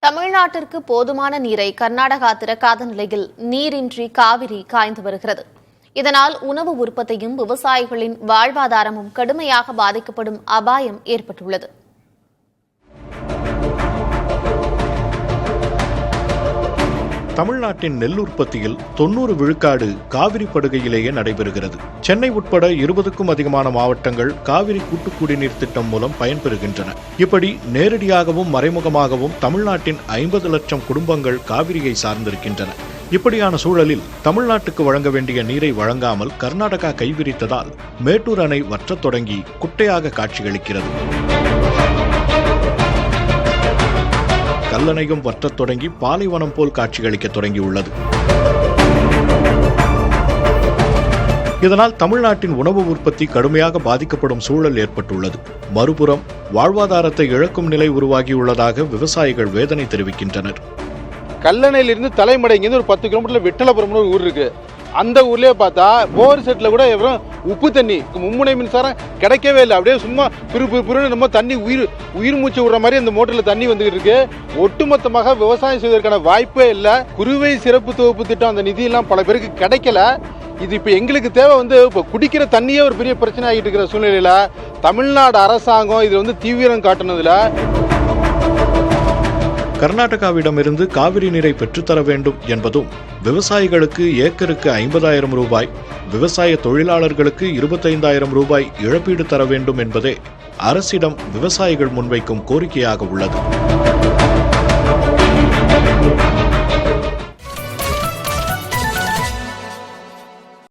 தமிழ்நாட்டிற்கு போதுமான நீரை கர்நாடகா திறக்காத நிலையில் நீரின்றி காவிரி காய்ந்து வருகிறது. இதனால் உணவு உற்பத்தியும் விவசாயிகளின் வாழ்வாதாரமும் கடுமையாக பாதிக்கப்படும் அபாயம் ஏற்பட்டுள்ளது. தமிழ்நாட்டின் நெல் உற்பத்தியில் 90 விழுக்காடு காவிரி படுகையிலேயே நடைபெறுகிறது. சென்னை உட்பட 20க்கும் அதிகமான மாவட்டங்கள் காவிரி கூட்டு குடிநீர் திட்டம் மூலம் பயன்பெறுகின்றன. இப்படி நேரடியாகவும் மறைமுகமாகவும் தமிழ்நாட்டின் 50 லட்சம் குடும்பங்கள் காவிரியை சார்ந்திருக்கின்றன. இப்படியான சூழலில் தமிழ்நாட்டுக்கு வழங்க வேண்டிய நீரை வழங்காமல் கர்நாடகா கைவிரித்ததால் மேட்டூர் அணை வற்றத் தொடங்கி குட்டையாக காட்சியளிக்கிறது. கல்லணையும் வற்றத் தொடங்கி பாலைவனம் போல் காட்சியளிக்க தொடங்கியுள்ளது. இதனால் தமிழ்நாட்டின் உணவு உற்பத்தி கடுமையாக பாதிக்கப்படும் சூழல் ஏற்பட்டுள்ளது. மறுபுறம் வாழ்வாதாரத்தை இழக்கும் நிலை உருவாகியுள்ளதாக விவசாயிகள் வேதனை தெரிவிக்கின்றனர். கல்லணையிலிருந்து தலைமடைங்கிறது ஒரு 10 கிலோமீட்டர்ல விட்டலபுரம்னு ஒரு ஊர் இருக்கு. அந்த ஊர்லயே பார்த்தா போர் செட்ல கூட எவரும் உப்பு தண்ணி மும்முனை மின்சாரம் கிடைக்கவே இல்லை. அப்படியே சும்மா பிறுன்னு நம்ம தண்ணி உயிர் மூச்சு விடுற மாதிரி அந்த மோட்டர்ல தண்ணி வந்துகிட்டு இருக்கு. ஒட்டுமொத்தமாக விவசாயம் செய்வதற்கான வாய்ப்பே இல்லை. குறுவை சிறப்பு தொகுப்பு திட்டம் அந்த நிதி எல்லாம் பல பேருக்கு கிடைக்கல. இது இப்ப எங்களுக்கு தேவை இப்ப குடிக்கிற தண்ணியே ஒரு பெரிய பிரச்சனை ஆகிட்டு இருக்கிற சூழ்நிலையில தமிழ்நாடு அரசாங்கம் இது தீவிரம் காட்டுனதுல கர்நாடகாவிடமிருந்து காவிரி நீரை பெற்றுத்தர வேண்டும் என்பதும் விவசாயிகளுக்கு ஏக்கருக்கு 50,000 ரூபாய், விவசாய தொழிலாளர்களுக்கு 25,000 ரூபாய் இழப்பீடு தர வேண்டும் என்பதே அரசிடம் விவசாயிகள் முன்வைக்கும் கோரிக்கையாக உள்ளது.